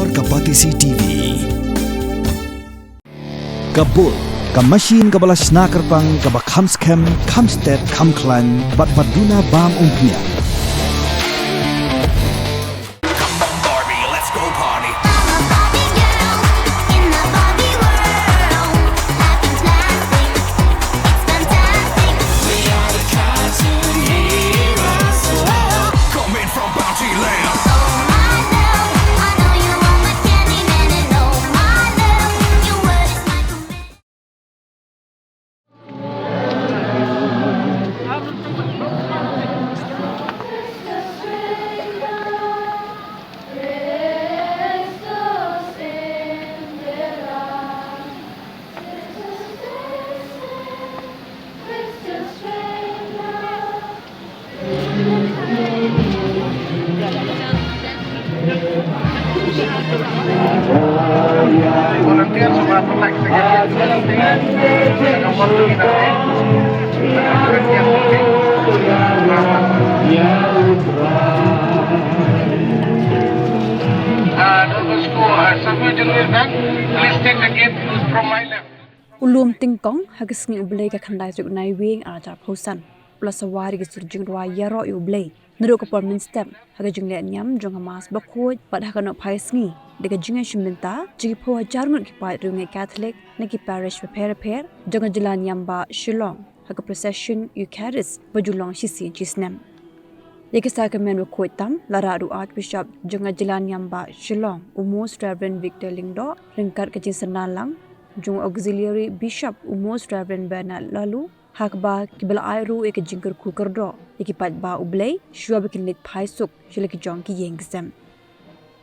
Bor kapati CTV. Kabul, ka machine ka balas nakarpang ka ba kamskem, kamstet, kamklan, bat baduna bam umpnya. Ulum Tyngkong hagas ngi Blei ka khandai juk nai wing ajar phosan plus Sawa ri sur Jingrwai Ïaroh Blei nero ka permanent step haga jingle nyam jong mas bakhoj pad haga no phai sngi dega jinga shiminta jigi pho hajar ngut ki Paidriewngeit Catholic na ki parish repair jong jila nyam ba Shillong haga procession Eucharist bajulong shisi ji Snem Yekisa kemen bakhoj tam lara ru Archbishop jong jila nyam ba Shillong Most Reverend Victor Lingdo ringkat ke jinsenalang Jong Auxiliary Bishop Most Reverend Bernard Lalu Hakba kibala Ïaroh ek jingker kukerdo ekipat ba Blei shua bikin lit paisuk shile ki Jong ki yengsem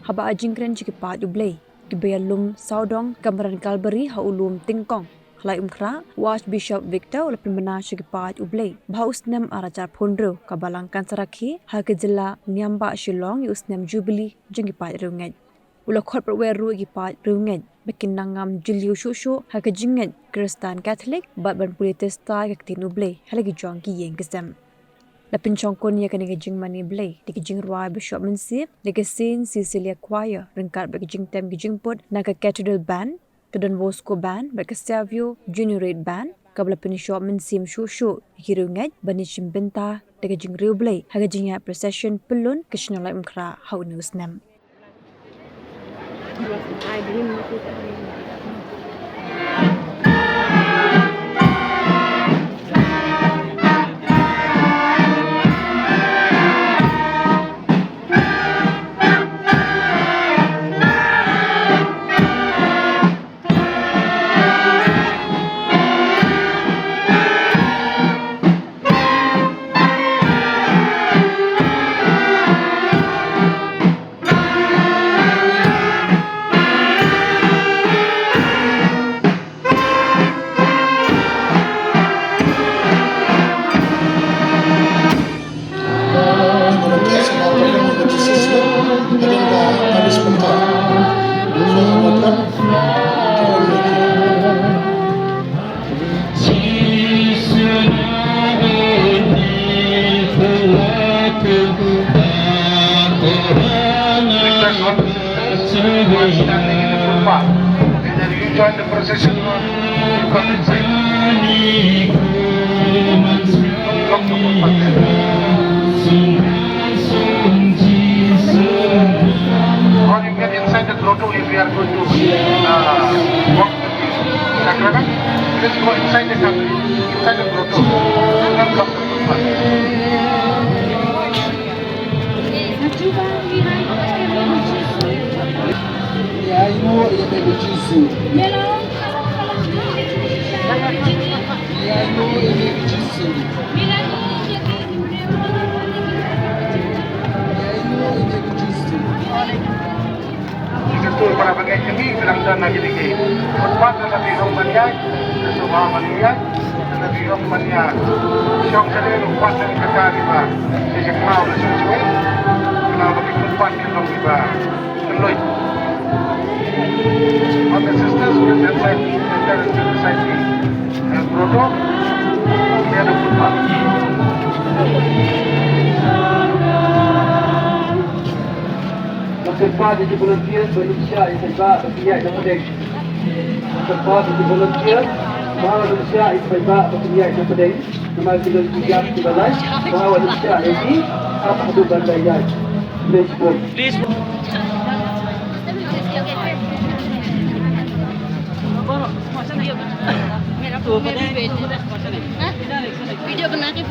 haba ajingkren chikipat Blei kibayalum saudong kamran Calvary ha ulum Tyngkong halai umkra Archbishop Victor ulapimana chikipat Blei ba Snem arajar phondro kabalangkan sarakhi ha ke jilla nyamba Shillong Snem Jubilee jengi Paidriewngeit ula khot perweru gi Paidriewngeit bekin nangam jiliu shushu ha ke jinget Kristen Catholic bat ban Protesta ke tinu Blei halagi Jong ki yengsem lapin chongkon ya ke jingmani Blei di Jingrwai Bishop Mensip di Saint Cecilia Choir rengkat bagi jingtem gi jingput na ke Cathedral Band ke Don Bosco Band bagi Savio Generate Band kabla Bishop Mensim shushu Paidriewngeit bani chimbenta di Jingriu Blei ha ke jingya procession pelun ke shnolai mkra ha Snem You join the procession. You come inside. Or you get inside the grotto if we are going to walk the Sakrament. Let's go inside the country, inside the grotto. Then come to the Ïaroh e benedicisse. Ïaroh e benedicisse. Betul para bagai kami bilang dan lagi lagi. Tempat Nabi Muhammad, Rasulullah Muhammad, Nabi Muhammad. Jong saya lupa dari kata riba. Saya mau sesuai. Kenapa tempat kita riba? Terlalu. All the sisters will inside the grotto. They are the footpath. tempat jadi volunteer Malaysia yang sebab berpihak dan pedeng. Tempat jadi volunteer Malaysia yang sebab berpihak dan pedeng. Kemarin kita juga kita live Malaysia ini apa tu bandai guys. Please. Video bena ke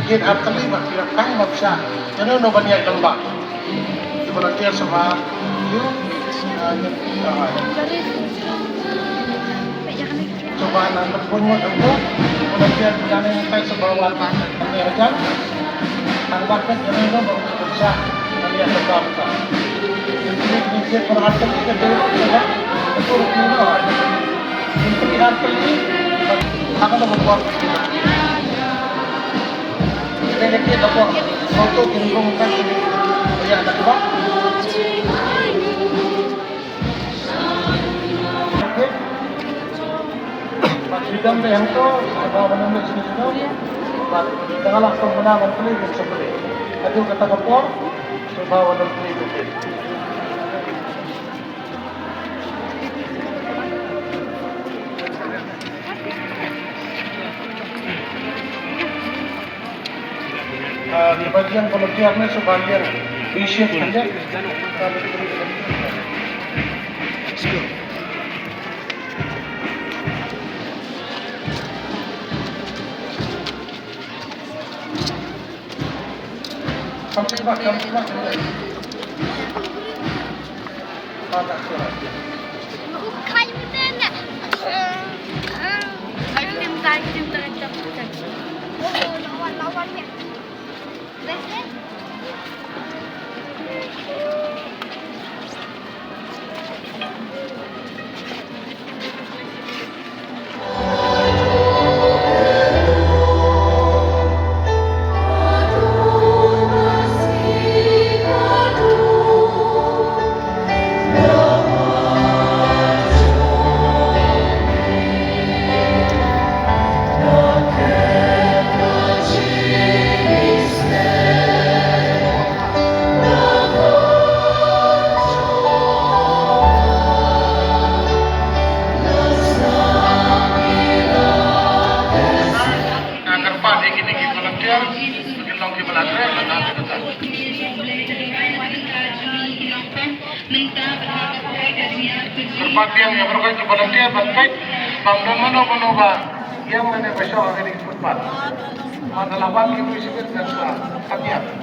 Yin artali makirakan mabsa. Ano no banyak lembah. Volunteer sama you coba nak punya aku volunteer jalan kai sebawa kami aja. Tanpa kan ini no bisa kami akan dapat. Ini perhatian kita dulu ya. Betul no. Ini artali akan membuat ini kita buat foto Jingrwai kan ya nak buat sidang yang tu ada menemui sini tengahlah kemenangan pelibut seperti itu kata kapor sebawa dan pelibut di bagian volunteernya sebagian isi saja. Sampai bahkan melatre menang kita. Berpatian yang berkait kepada dia berkait bagaimana menubah yang mana besok akan ikutpat. Mana lawan kita isi kita hati-hati.